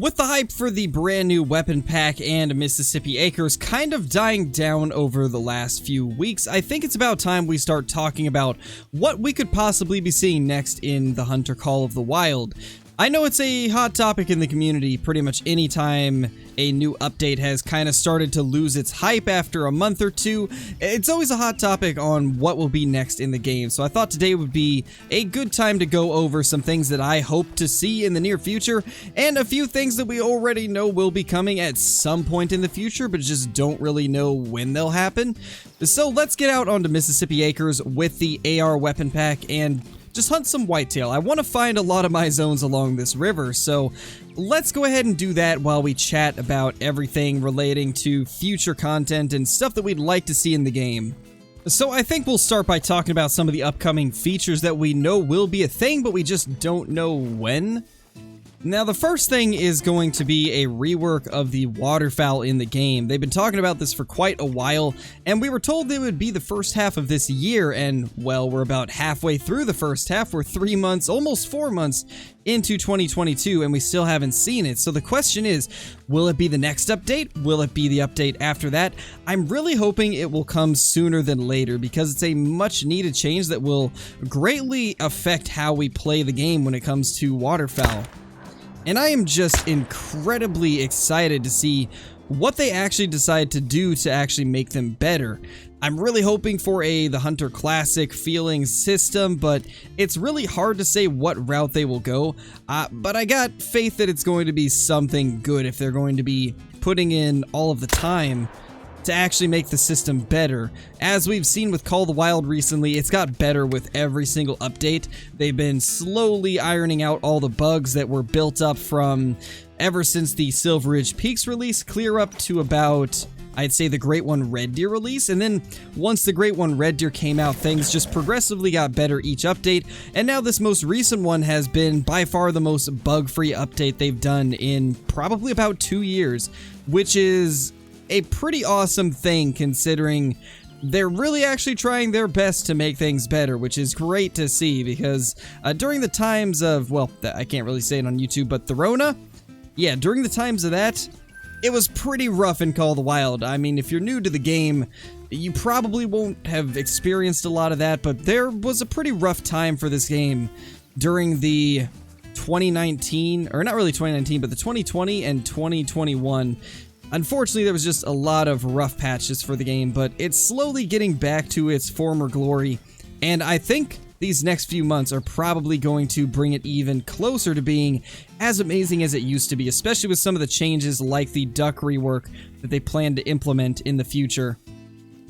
With the hype for the brand new weapon pack and Mississippi Acres kind of dying down over the last few weeks, I think it's about time we start talking about what we could possibly be seeing next in the Hunter Call of the Wild. I know it's a hot topic in the community pretty much any time a new update has kind of started to lose its hype after a month or two. It's always a hot topic on what will be next in the game, so I thought today would be a good time to go over some things that I hope to see in the near future, and a few things that we already know will be coming at some point in the future, but just don't really know when they'll happen. So let's get out onto Mississippi Acres with the AR weapon pack and just hunt some whitetail. I want to find a lot of my zones along this river, so let's go ahead and do that while we chat about everything relating to future content and stuff that we'd like to see in the game. So I think we'll start by talking about some of the upcoming features that we know will be a thing, but we just don't know when. Now, the first thing is going to be a rework of the waterfowl in the game. They've been talking about this for quite a while, and we were told it would be the first half of this year, and, well, we're about halfway through the first half. We're 3 months, almost 4 months into 2022, and we still haven't seen it. So the question is, will it be the next update? Will it be the update after that? I'm really hoping it will come sooner than later, because it's a much-needed change that will greatly affect how we play the game when it comes to waterfowl. And I am just incredibly excited to see what they actually decide to do to actually make them better. I'm really hoping for the Hunter Classic feeling system, but it's really hard to say what route they will go. But I got faith that it's going to be something good if they're going to be putting in all of the time to actually make the system better. As we've seen with Call of the Wild recently, it's got better with every single update. They've been slowly ironing out all the bugs that were built up from ever since the Silver Ridge Peaks release, clear up to about, I'd say, the Great One Red Deer release. And then once the Great One Red Deer came out, things just progressively got better each update. And now this most recent one has been by far the most bug-free update they've done in probably about 2 years, which is a pretty awesome thing considering they're really actually trying their best to make things better, which is great to see because during the times of, well, I can't really say it on YouTube, but the Rona? Yeah, during the times of that, it was pretty rough in Call of the Wild. I mean, if you're new to the game, you probably won't have experienced a lot of that, but there was a pretty rough time for this game during the 2019, or not really 2019, but the 2020 and 2021. Unfortunately, there was just a lot of rough patches for the game, but it's slowly getting back to its former glory, and I think these next few months are probably going to bring it even closer to being as amazing as it used to be, especially with some of the changes like the duck rework that they plan to implement in the future.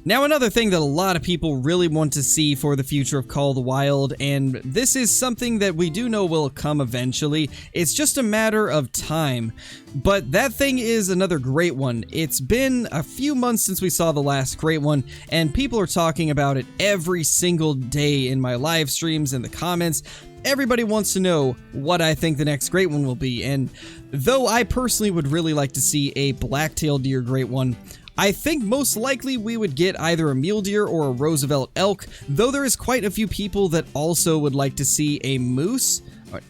Now, another thing that a lot of people really want to see for the future of Call of the Wild, and this is something that we do know will come eventually, it's just a matter of time, but that thing is another great one. It's been a few months since we saw the last great one, and people are talking about it every single day in my live streams and the comments. Everybody wants to know what I think the next great one will be, and though I personally would really like to see a black-tailed deer great one, I think most likely we would get either a mule deer or a Roosevelt elk, though there is quite a few people that also would like to see a moose.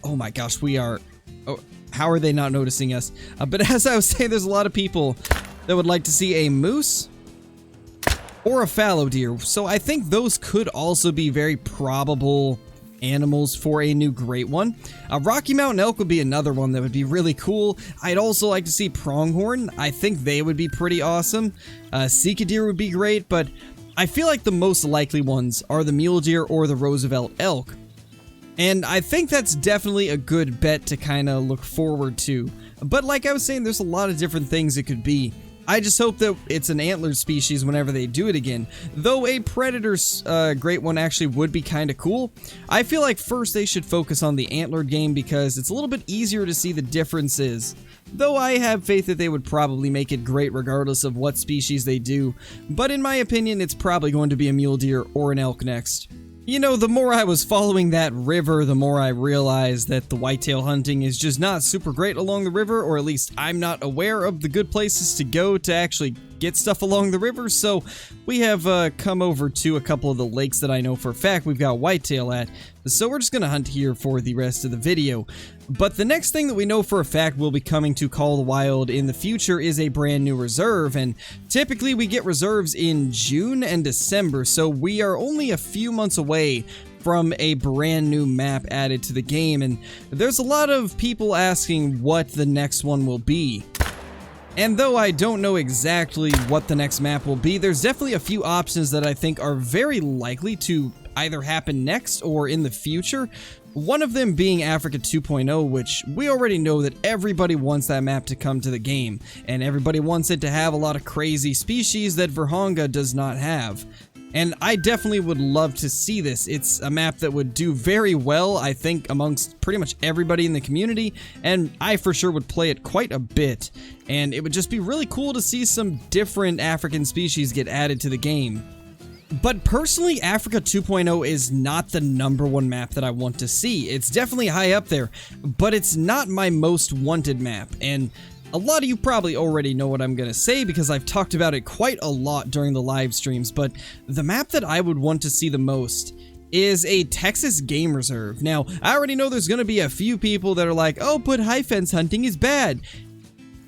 Oh my gosh, we are... Oh, how are they not noticing us? But as I was saying, there's a lot of people that would like to see a moose or a fallow deer, so I think those could also be very probable animals for a new great one. Rocky Mountain elk would be another one that would be really cool. I'd also like to see pronghorn. I think they would be pretty awesome. Sika deer would be great, but I feel like the most likely ones are the mule deer or the Roosevelt elk. And I think that's definitely a good bet to kind of look forward to. But like I was saying, there's a lot of different things it could be. I just hope that it's an antlered species whenever they do it again. Though a predator's great one actually would be kind of cool, I feel like first they should focus on the antlered game because it's a little bit easier to see the differences. Though I have faith that they would probably make it great regardless of what species they do. But in my opinion, it's probably going to be a mule deer or an elk next. You know, the more I was following that river, the more I realized that the whitetail hunting is just not super great along the river, or at least I'm not aware of the good places to go to actually get stuff along the river, so we have come over to a couple of the lakes that I know for a fact we've got whitetail at, so we're just gonna hunt here for the rest of the video. But the next thing that we know for a fact will be coming to Call of the Wild in the future is a brand new reserve, and typically we get reserves in June and December, so we are only a few months away from a brand new map added to the game, and there's a lot of people asking what the next one will be. And though I don't know exactly what the next map will be, there's definitely a few options that I think are very likely to either happen next or in the future. One of them being Africa 2.0, which we already know that everybody wants that map to come to the game, and everybody wants it to have a lot of crazy species that Vurhonga does not have. And I definitely would love to see this. It's a map that would do very well, I think, amongst pretty much everybody in the community, and I for sure would play it quite a bit. And it would just be really cool to see some different African species get added to the game. But personally, Africa 2.0 is not the #1 map that I want to see. It's definitely high up there, but it's not my most wanted map. And a lot of you probably already know what I'm going to say because I've talked about it quite a lot during the live streams, but the map that I would want to see the most is a Texas game reserve. Now, I already know there's going to be a few people that are like, oh, but high fence hunting is bad.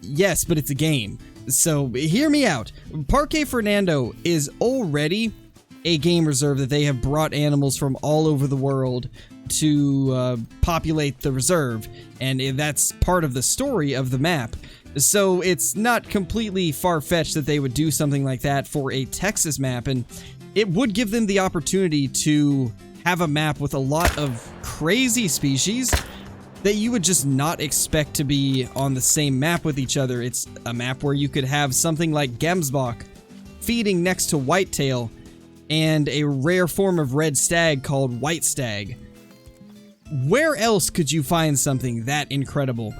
Yes, but it's a game. So hear me out. Parque Fernando is already a game reserve that they have brought animals from all over the world to populate the reserve, and that's part of the story of the map. So it's not completely far-fetched that they would do something like that for a Texas map, and it would give them the opportunity to have a map with a lot of crazy species that you would just not expect to be on the same map with each other. It's a map where you could have something like Gemsbok feeding next to whitetail, and a rare form of red stag called white stag. Where else could you find something that incredible?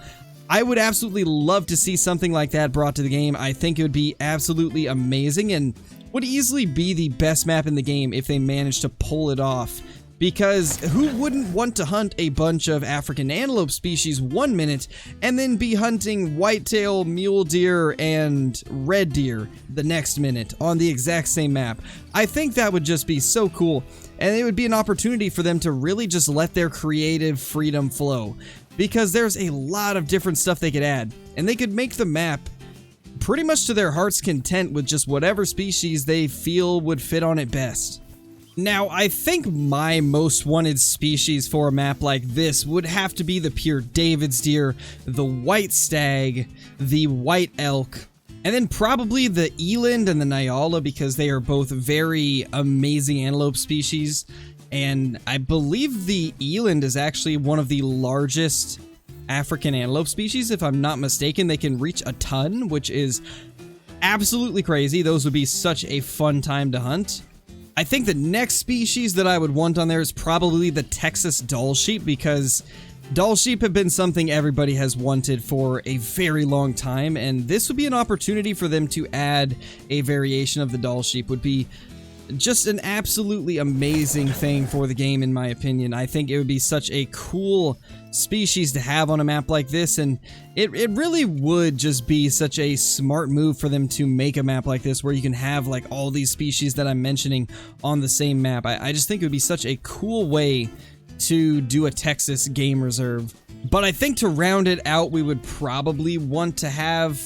I would absolutely love to see something like that brought to the game. I think it would be absolutely amazing and would easily be the best map in the game if they managed to pull it off. Because who wouldn't want to hunt a bunch of African antelope species 1 minute and then be hunting whitetail, mule deer, and red deer the next minute on the exact same map? I think that would just be so cool, and it would be an opportunity for them to really just let their creative freedom flow. Because there's a lot of different stuff they could add, and they could make the map pretty much to their heart's content with just whatever species they feel would fit on it best. Now, I think my most wanted species for a map like this would have to be the pure David's deer, the white stag, the white elk, and then probably the eland and the nyala, because they are both very amazing antelope species. And I believe the eland is actually one of the largest African antelope species, if I'm not mistaken. They can reach a ton, which is absolutely crazy. Those would be such a fun time to hunt. I think the next species that I would want on there is probably the Texas Doll Sheep, because Doll Sheep have been something everybody has wanted for a very long time, and this would be an opportunity for them to add a variation of the Doll Sheep. Would be just an absolutely amazing thing for the game, in my opinion. I think it would be such a cool species to have on a map like this, and it really would just be such a smart move for them to make a map like this where you can have like all these species that I'm mentioning on the same map. I just think it would be such a cool way to do a Texas game reserve. But I think to round it out, we would probably want to have,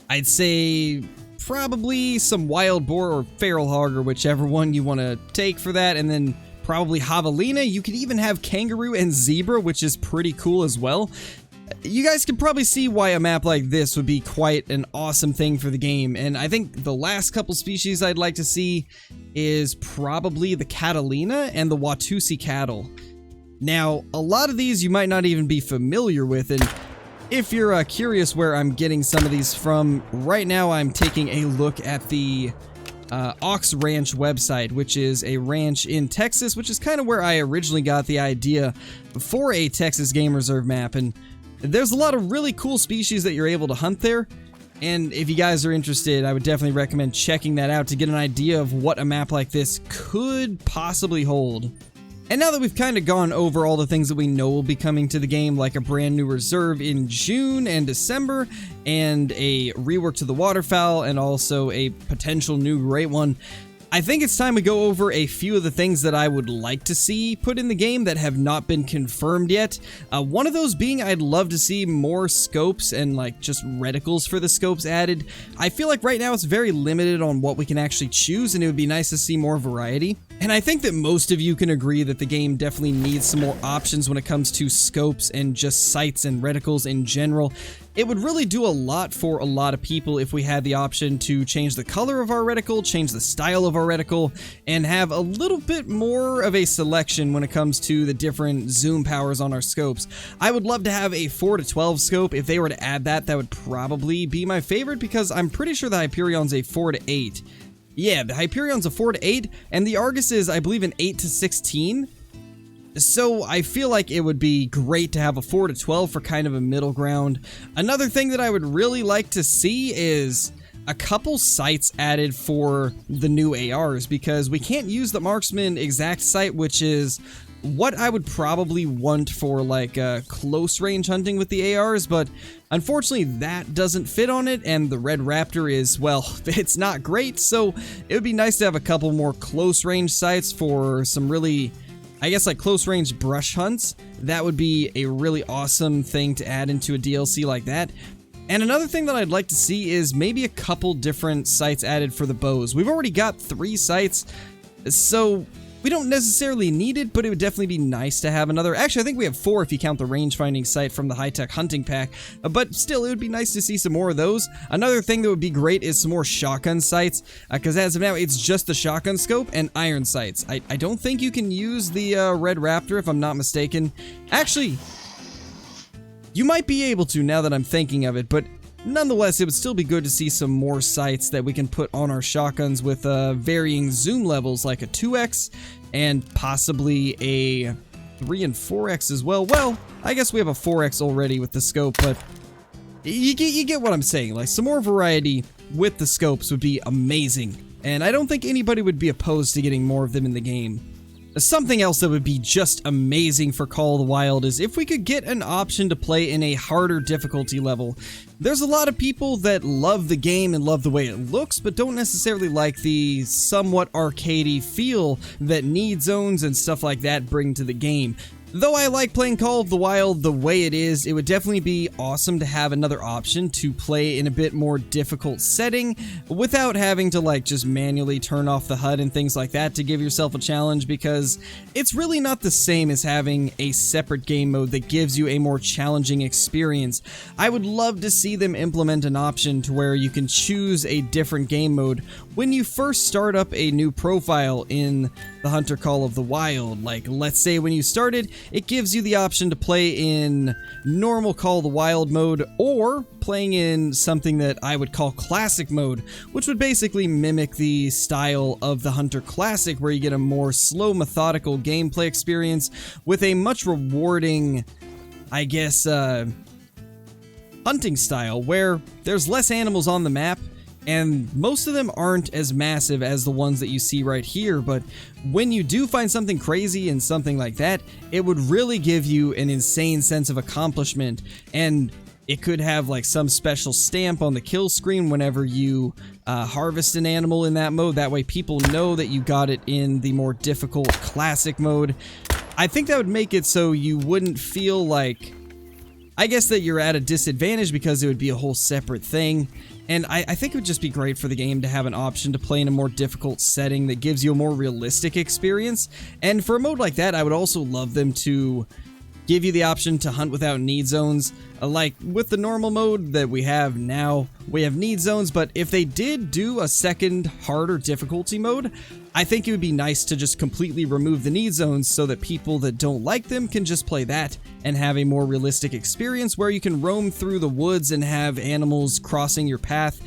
I'd say, probably some wild boar or feral hog, or whichever one you want to take for that, and then probably javelina. You could even have kangaroo and zebra, which is pretty cool as well. You guys can probably see why a map like this would be quite an awesome thing for the game, and I think the last couple species I'd like to see is probably the Catalina and the Watusi cattle. Now, a lot of these you might not even be familiar with, and if you're curious where I'm getting some of these from, right now I'm taking a look at the Ox Ranch website, which is a ranch in Texas, which is kind of where I originally got the idea for a Texas game reserve map, and there's a lot of really cool species that you're able to hunt there, and if you guys are interested, I would definitely recommend checking that out to get an idea of what a map like this could possibly hold. And now that we've kind of gone over all the things that we know will be coming to the game, like a brand new reserve in June and December, and a rework to the Waterfowl, and also a potential new great one, I think it's time to go over a few of the things that I would like to see put in the game that have not been confirmed yet. One of those being I'd love to see more scopes and like just reticles for the scopes added. I feel like right now it's very limited on what we can actually choose, and it would be nice to see more variety. And I think that most of you can agree that the game definitely needs some more options when it comes to scopes and just sights and reticles in general. It would really do a lot for a lot of people if we had the option to change the color of our reticle, change the style of our reticle, and have a little bit more of a selection when it comes to the different zoom powers on our scopes. I would love to have a 4-12 scope. If they were to add that, that would probably be my favorite, because I'm pretty sure the Hyperion's a 4-8. Yeah, the Hyperion's a 4-8, and the Argus is, I believe, an 8-16. So I feel like it would be great to have a 4-12 for kind of a middle ground. Another thing that I would really like to see is a couple sights added for the new ARs, because we can't use the marksman exact sight, which is what I would probably want for like close range hunting with the ARs, but unfortunately that doesn't fit on it, and the Red Raptor is, well, it's not great. So it would be nice to have a couple more close range sights for some really, I guess, like close range brush hunts. That would be a really awesome thing to add into a DLC like that. And another thing that I'd like to see is maybe a couple different sights added for the bows. We've already got 3 sights, so we don't necessarily need it, but it would definitely be nice to have another. Actually, I think we have 4 if you count the range finding sight from the high-tech hunting pack, but still, it would be nice to see some more of those. Another thing that would be great is some more shotgun sights, because as of now, it's just the shotgun scope and iron sights. I don't think you can use the Red Raptor, if I'm not mistaken. Actually, you might be able to now that I'm thinking of it, but nonetheless, it would still be good to see some more sights that we can put on our shotguns with varying zoom levels, like a 2x and possibly a 3 and 4x as well. Well, I guess we have a 4x already with the scope, but you get what I'm saying. Like, some more variety with the scopes would be amazing, and I don't think anybody would be opposed to getting more of them in the game. Something else that would be just amazing for Call of the Wild is if we could get an option to play in a harder difficulty level. There's a lot of people that love the game and love the way it looks, but don't necessarily like the somewhat arcadey feel that need zones and stuff like that bring to the game. Though I like playing Call of the Wild the way it is, it would definitely be awesome to have another option to play in a bit more difficult setting without having to like just manually turn off the HUD and things like that to give yourself a challenge, because it's really not the same as having a separate game mode that gives you a more challenging experience. I would love to see them implement an option to where you can choose a different game mode when you first start up a new profile in the Hunter Call of the Wild. Like, let's say when you started, it gives you the option to play in normal Call of the Wild mode, or playing in something that I would call classic mode, which would basically mimic the style of the Hunter Classic, where you get a more slow, methodical gameplay experience with a much rewarding, I guess, hunting style, where there's less animals on the map, and most of them aren't as massive as the ones that you see right here, but when you do find something crazy and something like that, it would really give you an insane sense of accomplishment, and it could have like some special stamp on the kill screen whenever you harvest an animal in that mode. That way people know that you got it in the more difficult classic mode. I think that would make it so you wouldn't feel like, I guess, that you're at a disadvantage, because it would be a whole separate thing. And I think it would just be great for the game to have an option to play in a more difficult setting that gives you a more realistic experience. And for a mode like that, I would also love them to give you the option to hunt without need zones. Like with the normal mode that we have now, we have need zones, but if they did do a second harder difficulty mode, I think it would be nice to just completely remove the need zones so that people that don't like them can just play that and have a more realistic experience where you can roam through the woods and have animals crossing your path.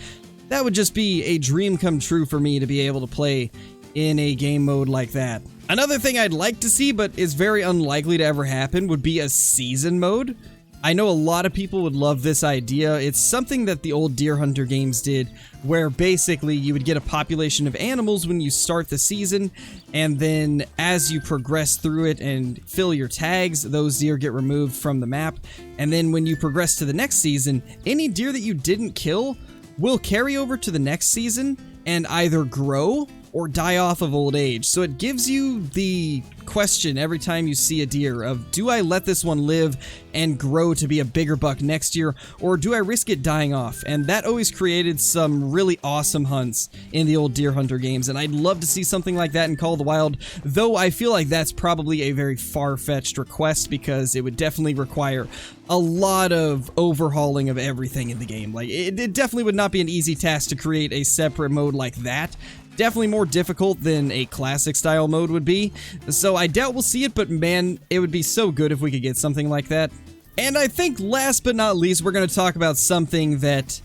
That would just be a dream come true for me, to be able to play in a game mode like that. Another thing I'd like to see, but is very unlikely to ever happen, would be a season mode. I know a lot of people would love this idea. It's something that the old Deer Hunter games did, where basically you would get a population of animals when you start the season, and then as you progress through it and fill your tags, those deer get removed from the map. And then when you progress to the next season, any deer that you didn't kill will carry over to the next season and either grow or die off of old age. So it gives you the question every time you see a deer of, do I let this one live and grow to be a bigger buck next year, or do I risk it dying off? And that always created some really awesome hunts in the old Deer Hunter games, and I'd love to see something like that in Call of the Wild, though I feel like that's probably a very far-fetched request because it would definitely require a lot of overhauling of everything in the game. Like, it definitely would not be an easy task to create a separate mode like that. Definitely more difficult than a classic style mode would be, so I doubt we'll see it, but man, it would be so good if we could get something like that. And I think last but not least, we're going to talk about something that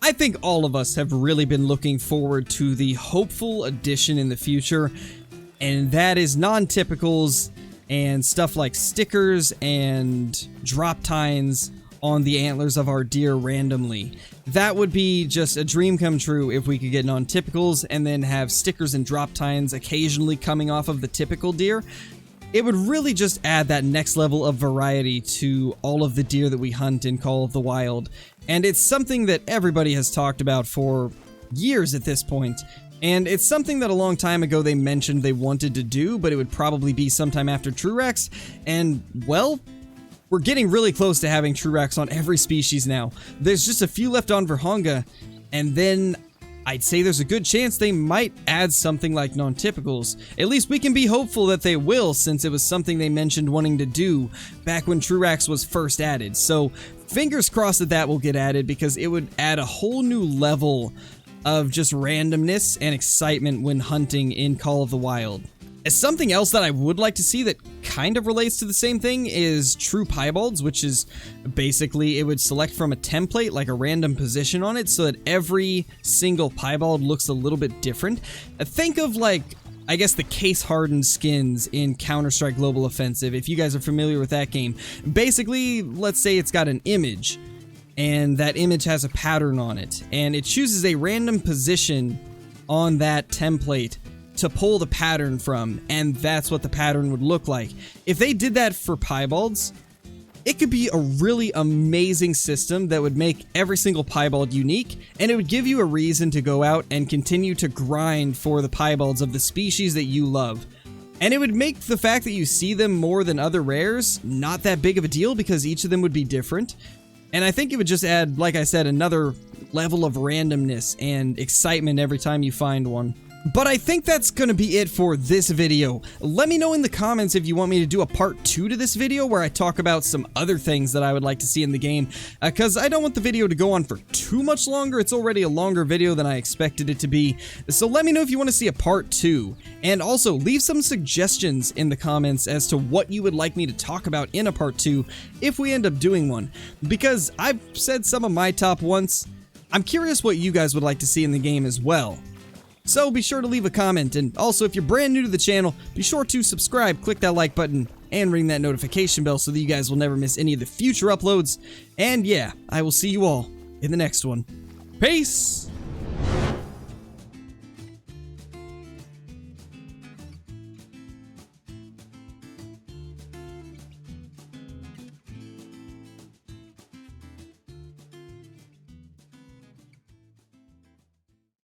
I think all of us have really been looking forward to, the hopeful addition in the future, and that is non-typicals and stuff like stickers and drop tines on the antlers of our deer randomly. That would be just a dream come true if we could get non-typicals and then have stickers and drop tines occasionally coming off of the typical deer. It would really just add that next level of variety to all of the deer that we hunt in Call of the Wild. And it's something that everybody has talked about for years at this point. And it's something that a long time ago they mentioned they wanted to do, but it would probably be sometime after Truex. And, well, we're getting really close to having Truex on every species now. There's just a few left on Virhonga, and then I'd say there's a good chance they might add something like non-typicals. At least we can be hopeful that they will, since it was something they mentioned wanting to do back when Truex was first added. So fingers crossed that that will get added, because it would add a whole new level of just randomness and excitement when hunting in Call of the Wild. Something else that I would like to see that kind of relates to the same thing is true piebalds, which is basically it would select from a template, like a random position on it, so that every single piebald looks a little bit different. Think of, like, I guess the case-hardened skins in Counter-Strike Global Offensive, if you guys are familiar with that game. Basically, let's say it's got an image, and that image has a pattern on it, and it chooses a random position on that template to pull the pattern from, and that's what the pattern would look like. If they did that for piebalds, it could be a really amazing system that would make every single piebald unique, and it would give you a reason to go out and continue to grind for the piebalds of the species that you love. And it would make the fact that you see them more than other rares not that big of a deal, because each of them would be different. And I think it would just add, like I said, another level of randomness and excitement every time you find one. But I think that's gonna be it for this video. Let me know in the comments if you want me to do a part 2 to this video where I talk about some other things that I would like to see in the game, because I don't want the video to go on for too much longer. It's already a longer video than I expected it to be. So let me know if you want to see a part 2. And also, leave some suggestions in the comments as to what you would like me to talk about in a part 2 if we end up doing one. Because I've said some of my top ones. I'm curious what you guys would like to see in the game as well. So be sure to leave a comment, and also if you're brand new to the channel, be sure to subscribe, click that like button, and ring that notification bell so that you guys will never miss any of the future uploads. And yeah, I will see you all in the next one. Peace!